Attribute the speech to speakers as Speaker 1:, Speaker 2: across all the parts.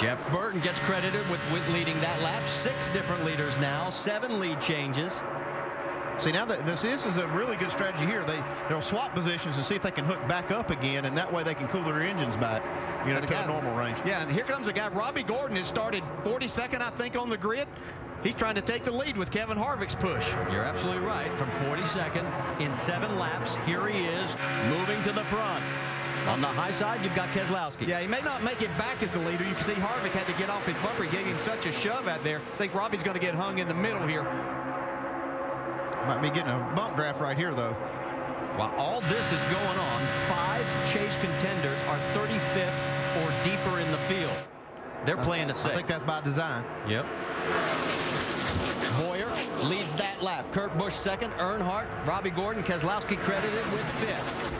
Speaker 1: Jeff Burton gets credited with leading that lap. 6 different leaders now, 7 lead changes.
Speaker 2: See, now that this is a really good strategy here. They'll swap positions and see if they can hook back up again, and that way they can cool their engines back, you know, to a normal range.
Speaker 3: Yeah, and here comes a guy. Robbie Gordon has started 42nd, I think, on the grid. He's trying to take the lead with Kevin Harvick's push.
Speaker 1: You're absolutely right. From 42nd in 7 laps, here he is moving to the front. On the high side, you've got Keselowski.
Speaker 3: Yeah, he may not make it back as the leader. You can see Harvick had to get off his bumper. He gave him such a shove out there. I think Robbie's going to get hung in the middle here.
Speaker 2: Might be getting a bump draft right here, though.
Speaker 1: While all this is going on, 5 chase contenders are 35th or deeper in the field. They're playing it safe.
Speaker 2: I think that's by design.
Speaker 1: Yep. Boyer leads that lap. Kurt Busch second. Earnhardt, Robbie Gordon, Keselowski credited with 5th.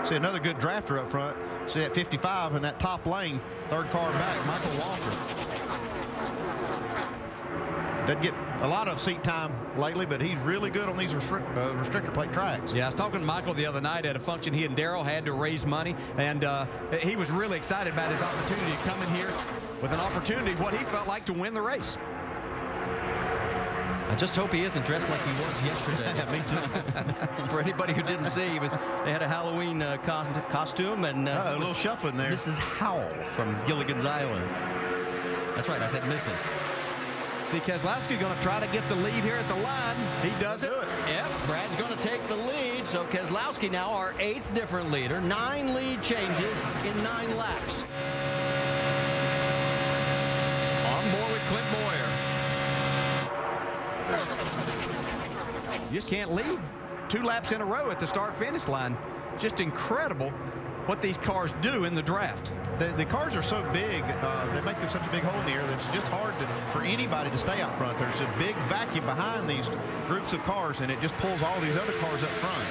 Speaker 2: See another good drafter up front. See at 55 in that top lane, 3rd car back, Michael Waltrip. Doesn't get a lot of seat time lately, but he's really good on these restrictor plate tracks.
Speaker 3: Yeah, I was talking to Michael the other night at a function. He and Darrell had to raise money, and he was really excited about his opportunity to come in here with an opportunity, what he felt like, to win the race.
Speaker 1: I just hope he isn't dressed like he was yesterday.
Speaker 2: Me too.
Speaker 1: For anybody who didn't see, they had a Halloween costume and
Speaker 2: a little shuffling there.
Speaker 1: Mrs. Howell from Gilligan's Island. That's right, I said Mrs.
Speaker 3: See, Keselowski going to try to get the lead here at the line. He does it.
Speaker 1: Yep, Brad's going to take the lead. So Keselowski now our 8th different leader. 9 lead changes in 9 laps. On board with Clint Boyer.
Speaker 3: You just can't lead 2 laps in a row at the start-finish line. Just incredible what these cars do in the draft.
Speaker 2: The cars are so big, they make such a big hole in the air that it's just hard for anybody to stay out front. There's a big vacuum behind these groups of cars, and it just pulls all these other cars up front.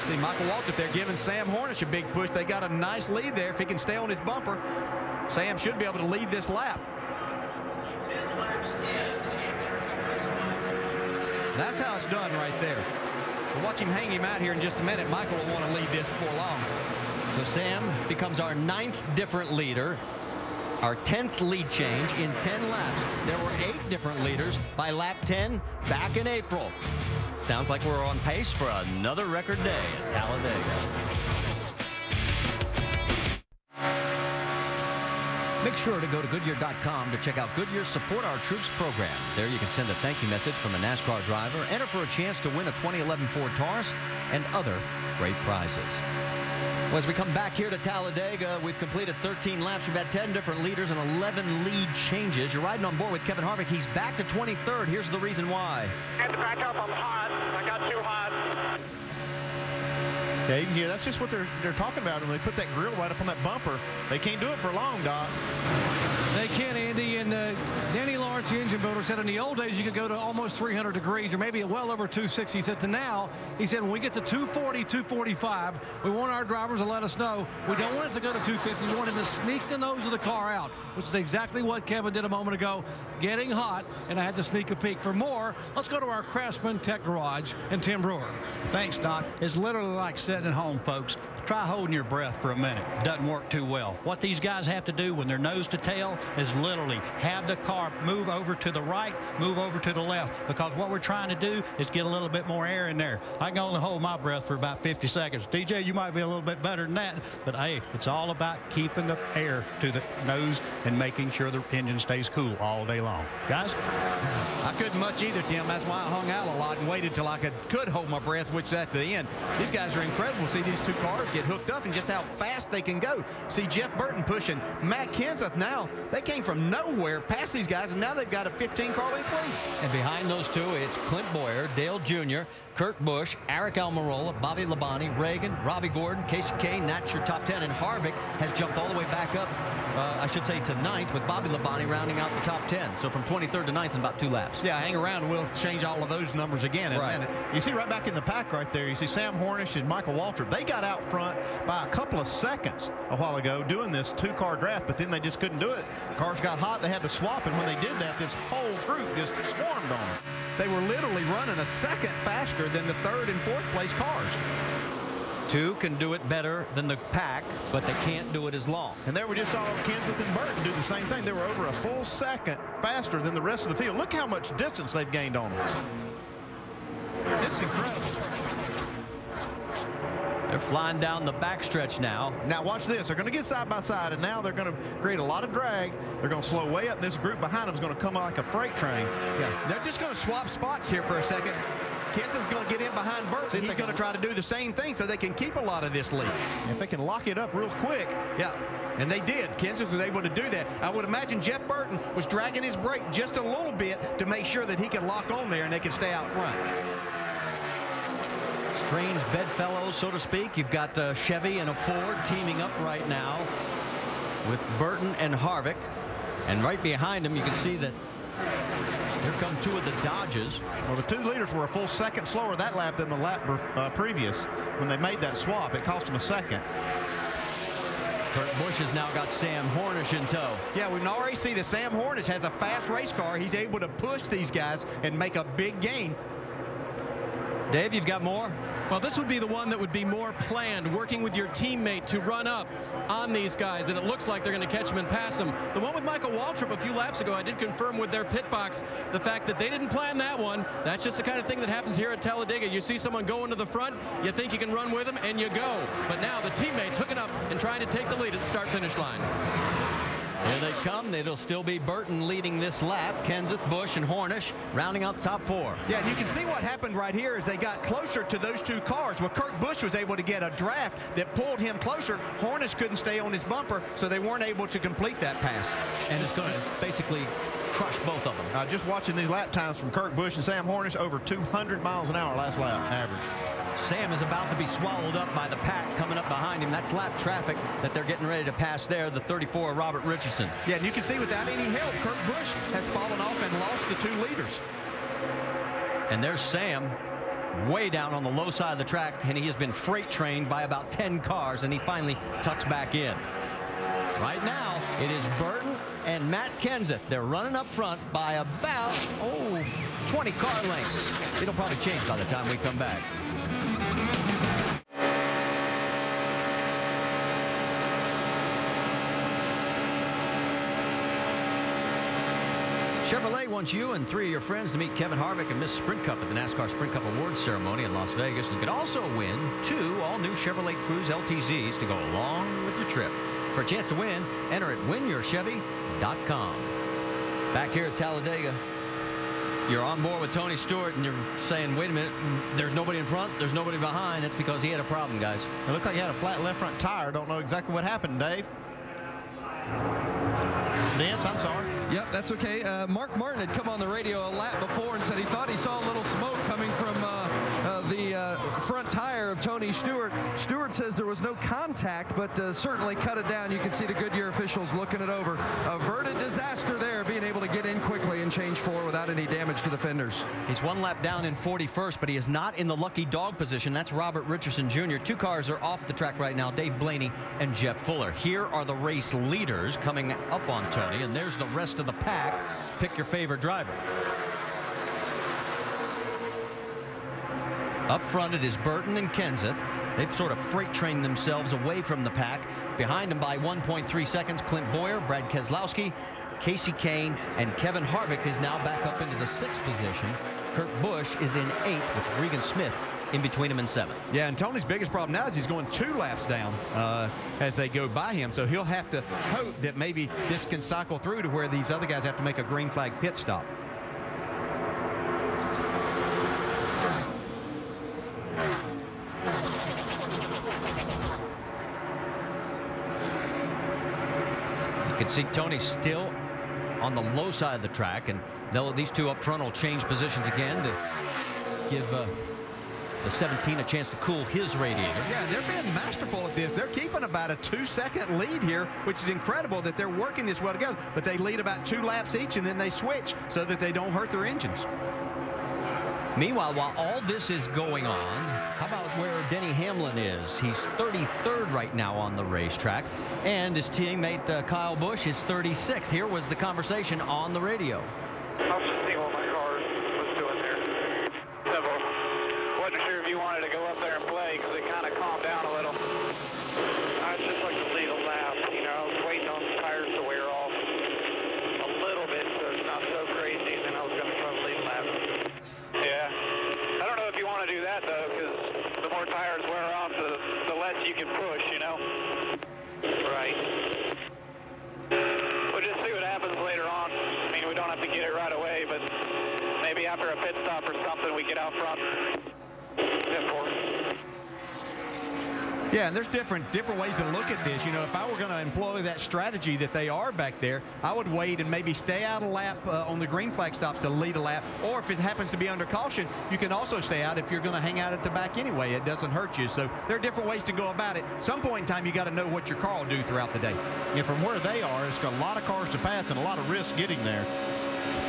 Speaker 3: See Michael Waltrip there giving Sam Hornish a big push. They got a nice lead there. If he can stay on his bumper, Sam should be able to lead this lap. That's how it's done right there. We'll watch him hang him out here in just a minute. Michael will want to lead this before long.
Speaker 1: So Sam becomes our 9th different leader, our 10th lead change in 10 laps. There were 8 different leaders by lap 10 back in April. Sounds like we're on pace for another record day at Talladega. Make sure to go to Goodyear.com to check out Goodyear's Support Our Troops program. There you can send a thank you message from a NASCAR driver, enter for a chance to win a 2011 Ford Taurus, and other great prizes. Well, as we come back here to Talladega, we've completed 13 laps. We've had 10 different leaders and 11 lead changes. You're riding on board with Kevin Harvick. He's back to 23rd. Here's the reason why.
Speaker 4: I had to back up. I'm hot. I got too hot.
Speaker 2: Yeah, you can hear that's just what they're talking about when they put that grill right up on that bumper. They can't do it for long, Doc.
Speaker 5: They can, Andy, and Danny Lawrence, the engine builder, said in the old days you could go to almost 300 degrees or maybe well over 260. He said to now, he said when we get to 240, 245, we want our drivers to let us know we don't want it to go to 250. We want it to sneak the nose of the car out, which is exactly what Kevin did a moment ago, getting hot, and I had to sneak a peek. For more, let's go to our Craftsman Tech Garage and Tim Brewer.
Speaker 6: Thanks, Doc. It's literally like sitting at home, folks. Try holding your breath for a minute. Doesn't work too well. What these guys have to do when they're nose to tail is literally have the car move over to the right, move over to the left, because what we're trying to do is get a little bit more air in there. I can only hold my breath for about 50 seconds. DJ, you might be a little bit better than that, but hey, it's all about keeping the air to the nose and making sure the engine stays cool all day long. Guys?
Speaker 3: I couldn't much either, Tim. That's why I hung out a lot and waited till I could hold my breath, which that's the end. These guys are incredible. See these 2 cars get hooked up and just how fast they can go. See Jeff Burton pushing Matt Kenseth now. They came from nowhere past these guys, and now they've got a 15-car length lead.
Speaker 1: And behind those 2, it's Clint Boyer, Dale Jr., Kurt Busch, Eric Almirola, Bobby Labonte, Reagan, Robbie Gordon, Casey Kane. That's your top 10. And Harvick has jumped all the way back up, I should say, to 9th, with Bobby Labonte rounding out the top 10. So from 23rd to 9th in about 2 laps.
Speaker 3: Yeah, hang around. We'll change all of those numbers again in a minute.
Speaker 2: You see right back in the pack right there, you see Sam Hornish and Michael Waltrip. They got out front by a couple of seconds a while ago doing this 2-car draft, but then they just couldn't do it. Cars got hot. They had to swap, and when they did that, this whole group just swarmed on them.
Speaker 3: They were literally running a second faster than the 3rd and 4th place cars.
Speaker 1: Two can do it better than the pack, but they can't do it as long.
Speaker 2: And there we just saw Kenseth and Burton do the same thing. They were over a full second faster than the rest of the field. Look how much distance they've gained on us. It's incredible.
Speaker 1: They're flying down the backstretch now.
Speaker 2: Now watch this. They're going to get side by side, and now they're going to create a lot of drag. They're going to slow way up. This group behind them is going to come like a freight train.
Speaker 3: Yeah, they're just going to swap spots here for a second. Kenseth's going to get in behind Burton. He's going to try to do the same thing so they can keep a lot of this lead.
Speaker 2: If they can lock it up real quick.
Speaker 3: Yeah, and they did. Kenseth was able to do that. I would imagine Jeff Burton was dragging his brake just a little bit to make sure that he could lock on there and they could stay out front.
Speaker 1: Strange bedfellows, so to speak. You've got Chevy and a Ford teaming up right now with Burton and Harvick. And right behind them, you can see that here come two of the Dodges.
Speaker 2: Well, the 2 leaders were a full second slower that lap than the lap previous. When they made that swap, it cost them a second.
Speaker 1: Kurt Busch has now got Sam Hornish in tow.
Speaker 3: Yeah, we can already see that Sam Hornish has a fast race car. He's able to push these guys and make a big gain.
Speaker 1: Dave, you've got more?
Speaker 7: Well, this would be the one that would be more planned, working with your teammate to run up on these guys, and it looks like they're going to catch them and pass them. The one with Michael Waltrip a few laps ago, I did confirm with their pit box the fact that they didn't plan that one. That's just the kind of thing that happens here at Talladega. You see someone going to the front, you think you can run with them, and you go. But now the teammates hooking up and trying to take the lead at the start-finish line.
Speaker 1: Here they come. It'll still be Burton leading this lap. Kenseth, Busch, and Hornish rounding out top 4.
Speaker 3: Yeah, you can see what happened right here as they got closer to those 2 cars. Well, Kurt Busch was able to get a draft that pulled him closer. Hornish couldn't stay on his bumper, so they weren't able to complete that pass.
Speaker 1: And it's going to basically crush both of them.
Speaker 2: Just watching these lap times from Kurt Busch and Sam Hornish, over 200 miles an hour last lap average.
Speaker 1: Sam is about to be swallowed up by the pack coming up behind him. That's lap traffic that they're getting ready to pass there, the 34 Robert Richardson.
Speaker 3: Yeah, and you can see without any help, Kurt Busch has fallen off and lost the 2 leaders.
Speaker 1: And there's Sam way down on the low side of the track, and he has been freight trained by about 10 cars, and he finally tucks back in. Right now, it is Burton and Matt Kenseth. They're running up front by about, 20 car lengths. It'll probably change by the time we come back. Chevrolet wants you and 3 of your friends to meet Kevin Harvick and Miss Sprint Cup at the NASCAR Sprint Cup Awards ceremony in Las Vegas. You could also win 2 all-new Chevrolet Cruze LTZs to go along with your trip. For a chance to win, enter at winyourchevy.com. Back here at Talladega, you're on board with Tony Stewart, and you're saying, wait a minute, there's nobody in front, there's nobody behind. That's because he had a problem, guys.
Speaker 2: It looked like he had a flat left front tire. Don't know exactly what happened, Dave. Vince, I'm sorry.
Speaker 8: Yep, that's okay. Mark Martin had come on the radio a lap before and said he thought he saw a little smoke coming from the front tire of Tony Stewart. Stewart says there was no contact, but certainly cut it down. You can see the Goodyear officials looking it over. Averted disaster there, being able to get in quickly and change 4 without any damage to the fenders.
Speaker 1: He's 1 lap down in 41st, but he is not in the lucky dog position. That's Robert Richardson Jr. 2 cars are off the track right now, Dave Blaney and Jeff Fuller. Here are the race leaders coming up on Tony, and there's the rest of the pack. Pick your favorite driver. Up front, it is Burton and Kenseth. They've sort of freight trained themselves away from the pack. Behind them by 1.3 seconds, Clint Boyer, Brad Keselowski, Casey Kane, and Kevin Harvick is now back up into the 6th position. Kurt Busch is in 8th with Regan Smith in between him and 7th.
Speaker 3: Yeah, and Tony's biggest problem now is he's going 2 laps down as they go by him, so he'll have to hope that maybe this can cycle through to where these other guys have to make a green flag pit stop.
Speaker 1: You can see Tony still on the low side of the track, and these 2 up front will change positions again to give the 17 a chance to cool his radiator.
Speaker 3: Yeah, they're being masterful at this. They're keeping about a 2-second lead here, which is incredible that they're working this well together. But they lead about 2 laps each, and then they switch so that they don't hurt their engines.
Speaker 1: Meanwhile, while all this is going on, how about where Denny Hamlin is? He's 33rd right now on the racetrack, and his teammate Kyle Busch is 36th. Here was the conversation on the radio.
Speaker 4: I'll just see what my car was doing there. Wasn't sure if you wanted to go up there and play because it kind of calmed down a out front. 10-4.
Speaker 3: Yeah, and there's different ways to look at this. You know, if I were going to employ that strategy that they are back there, I would wait and maybe stay out a lap on the green flag stops to lead a lap. Or if it happens to be under caution, you can also stay out if you're going to hang out at the back anyway. It doesn't hurt you. So there are different ways to go about it. Some point in time, you got to know what your car will do throughout the day.
Speaker 2: Yeah, from where they are, it's got a lot of cars to pass and a lot of risk getting there.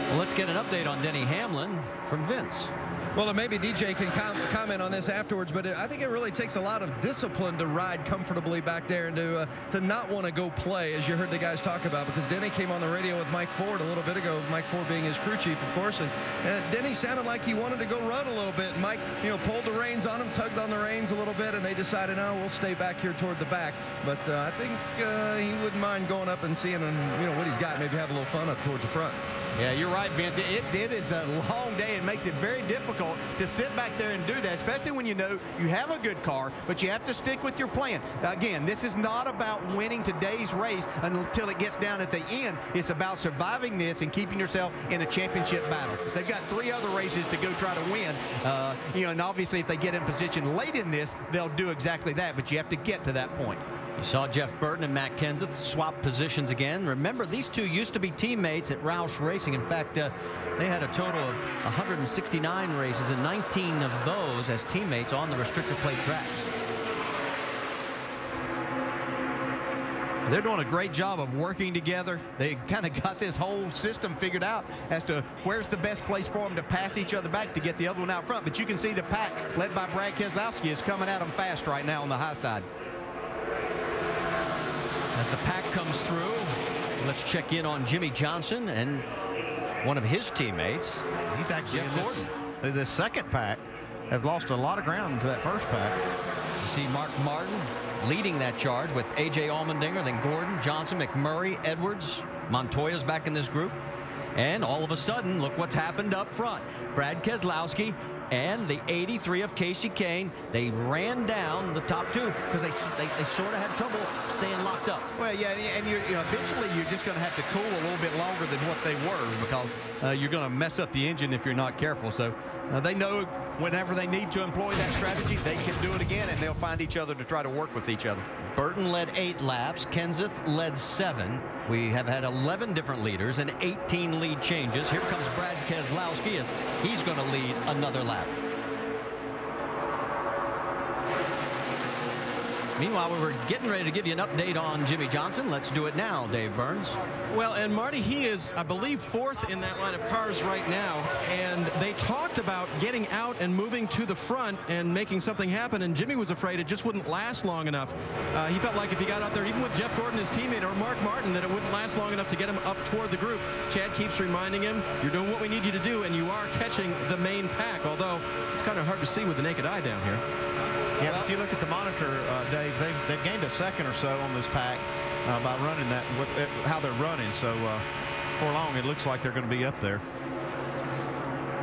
Speaker 1: Well, let's get an update on Denny Hamlin from Vince.
Speaker 8: Well, and maybe DJ can comment on this afterwards, but I think it really takes a lot of discipline to ride comfortably back there and to not want to go play, as you heard the guys talk about, because Denny came on the radio with Mike Ford a little bit ago, Mike Ford being his crew chief, of course, and Denny sounded like he wanted to go run a little bit. Mike, pulled the reins on him, tugged on the reins a little bit, and they decided, no, we'll stay back here toward the back. But I think he wouldn't mind going up and seeing what he's got, maybe have a little fun up toward the front.
Speaker 3: Yeah, you're right, Vince. It is a long day. It makes it very difficult to sit back there and do that, especially when you know you have a good car, but you have to stick with your plan. Again, this is not about winning today's race until it gets down at the end. It's about surviving this and keeping yourself in a championship battle. They've got 3 other races to go try to win. And obviously if they get in position late in this, they'll do exactly that, but you have to get to that point.
Speaker 1: You saw Jeff Burton and Matt Kenseth swap positions again. Remember, these two used to be teammates at Roush Racing. In fact, they had a total of 169 races, and 19 of those as teammates on the restrictor plate tracks.
Speaker 3: They're doing a great job of working together. They kind of got this whole system figured out as to where's the best place for them to pass each other back to get the other one out front. But you can see the pack led by Brad Keselowski is coming at them fast right now on the high side.
Speaker 1: As the pack comes through, let's check in on Jimmy Johnson and one of his teammates.
Speaker 2: He's actually
Speaker 1: Jeff Gordon.
Speaker 2: The second pack have lost a lot of ground to that first pack.
Speaker 1: You see Mark Martin leading that charge with A.J. Allmendinger, then Gordon, Johnson, McMurray, Edwards. Montoya's back in this group. And all of a sudden, look what's happened up front. Brad Keselowski and the 83 of Casey Kane, they ran down the top 2 because they sort of had trouble staying locked up.
Speaker 3: Well, yeah, and eventually you're just going to have to cool a little bit longer than what they were because you're going to mess up the engine if you're not careful. So they know whenever they need to employ that strategy, they can do it again, and they'll find each other to try to work with each other.
Speaker 1: Burton led 8 laps. Kenseth led 7. We have had 11 different leaders and 18 lead changes. Here comes Brad Keselowski as he's going to lead another lap. Meanwhile, we were getting ready to give you an update on Jimmy Johnson. Let's do it now, Dave Burns.
Speaker 7: Well, and Marty, he is, I believe, 4th in that line of cars right now. And they talked about getting out and moving to the front and making something happen. And Jimmy was afraid it just wouldn't last long enough. He felt like if he got out there, even with Jeff Gordon, his teammate, or Mark Martin, that it wouldn't last long enough to get him up toward the group. Chad keeps reminding him, you're doing what we need you to do, and you are catching the main pack, although it's kind of hard to see with the naked eye down here.
Speaker 2: Yeah, if you look at the monitor, Dave, they've gained a second or so on this pack by running that, how they're running. So for long, it looks like they're going to be up there.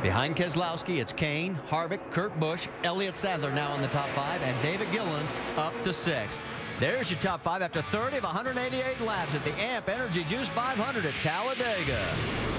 Speaker 1: Behind Keselowski, it's Kane, Harvick, Kurt Busch, Elliott Sadler now in the top 5, and David Gilliland up to 6. There's your top 5 after 30 of 188 laps at the AMP Energy Juice 500 at Talladega.